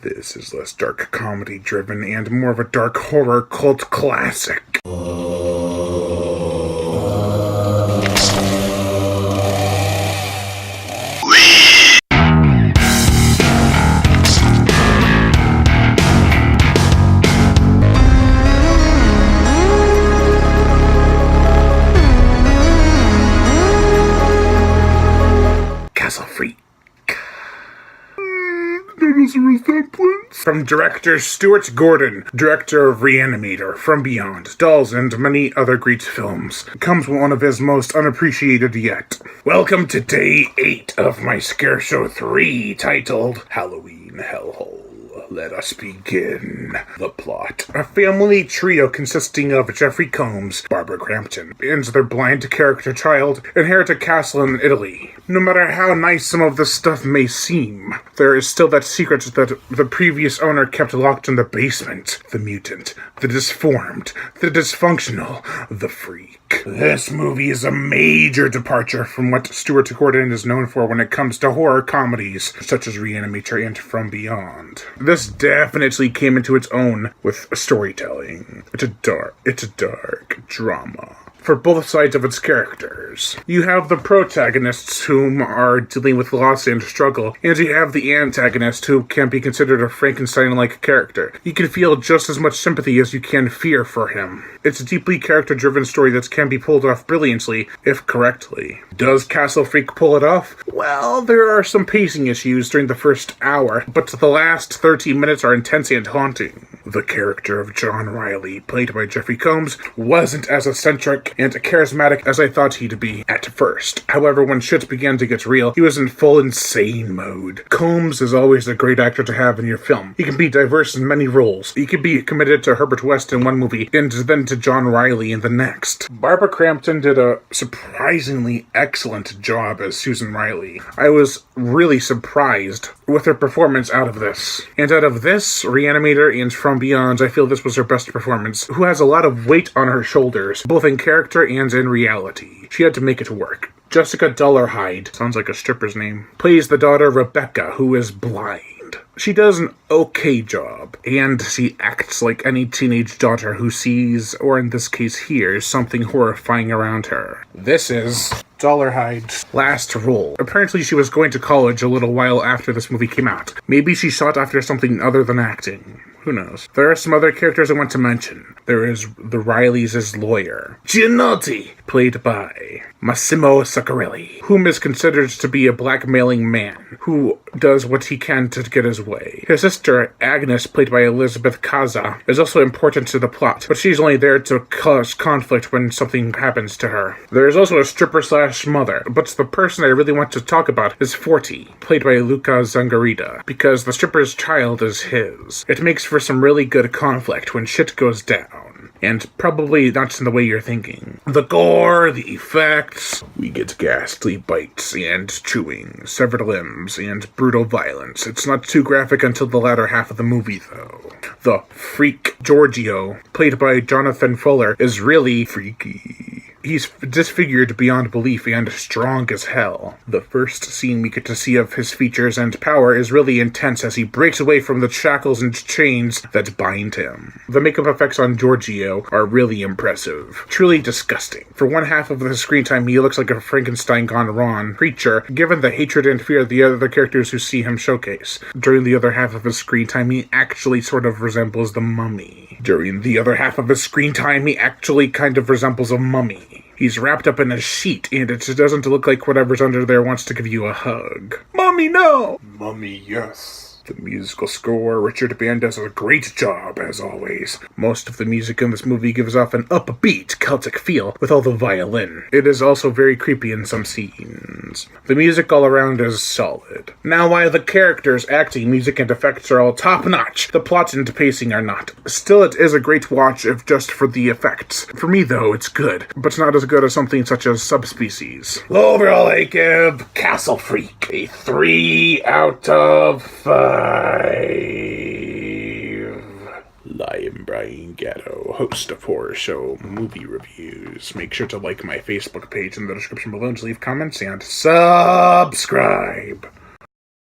This is less dark comedy driven and more of a dark horror cult classic. Castle Freak. Notice a resemblance? From director Stuart Gordon, director of Reanimator, From Beyond, Dolls, and many other great films, comes one of his most unappreciated yet. Welcome to day 8 of my Scare Show 3, titled Halloween Hellhole. Let us begin. The plot. A family trio consisting of Jeffrey Combs, Barbara Crampton, and their blind character child inherit a castle in Italy. No matter how nice some of this stuff may seem, there is still that secret that the previous owner kept locked in the basement. The mutant, the disformed, the dysfunctional, the freak. This movie is a major departure from what Stuart Gordon is known for when it comes to horror comedies, such as Reanimator and From Beyond. This definitely came into its own with storytelling. It's a dark drama for both sides of its characters. You have the protagonists whom are dealing with loss and struggle, and you have the antagonist who can be considered a Frankenstein-like character. You can feel just as much sympathy as you can fear for him. It's a deeply character-driven story that can be pulled off brilliantly, if correctly. Does Castle Freak pull it off? Well, there are some pacing issues during the first hour, but the last 13 minutes are intense and haunting. The character of John Riley, played by Jeffrey Combs, wasn't as eccentric and charismatic as I thought he'd be at first. However, when shit began to get real, he was in full insane mode. Combs is always a great actor to have in your film. He can be diverse in many roles. He can be committed to Herbert West in one movie, and then to John Riley in the next. Barbara Crampton did a surprisingly excellent job as Susan Riley. I was really surprised with her performance out of this. And out of this, Reanimator, and From Beyond, I feel this was her best performance, who has a lot of weight on her shoulders, both in character and in reality. She had to make it work. Jessica Dollarhide, sounds like a stripper's name, plays the daughter Rebecca, who is blind. She does an okay job, and she acts like any teenage daughter who sees, or in this case hears, something horrifying around her. This is Dollarhide's last role. Apparently she was going to college a little while after this movie came out. Maybe she sought after something other than acting. Who knows? There are some other characters I want to mention. There is the Rileys' lawyer, Giannotti, played by Massimo Saccarelli, whom is considered to be a blackmailing man who does what he can to get his way. His sister, Agnes, played by Elizabeth Caza, is also important to the plot, but she's only there to cause conflict when something happens to her. There is also a stripper/mother, but the person I really want to talk about is Forti, played by Luca Zangarita, because the stripper's child is his. It makes for some really good conflict when shit goes down. And probably not in the way you're thinking. The gore, the effects, we get ghastly bites and chewing, severed limbs, and brutal violence. It's not too graphic until the latter half of the movie, though. The freak Giorgio, played by Jonathan Fuller, is really freaky. He's disfigured beyond belief and strong as hell. The first scene we get to see of his features and power is really intense as he breaks away from the shackles and chains that bind him. The makeup effects on Giorgio are really impressive. Truly disgusting. For one half of the screen time, he looks like a Frankenstein gone wrong creature, given the hatred and fear of the other characters who see him showcase. During the other half of his screen time, he actually sort of resembles the Mummy. During the other half of his screen time, he actually kind of resembles a mummy. He's wrapped up in a sheet, and it doesn't look like whatever's under there wants to give you a hug. Mummy, no! Mummy, yes. The musical score, Richard Band does a great job, as always. Most of the music in this movie gives off an upbeat Celtic feel with all the violin. It is also very creepy in some scenes. The music all around is solid. Now, while the characters, acting, music, and effects are all top-notch, the plot and pacing are not. Still, it is a great watch if just for the effects. For me, though, it's good, but not as good as something such as Subspecies. Overall, I give Castle Freak a 3 out of 5. I'm Brian Gatto, host of Horror Show Movie Reviews. Make sure to like my Facebook page in the description below and to leave comments and subscribe.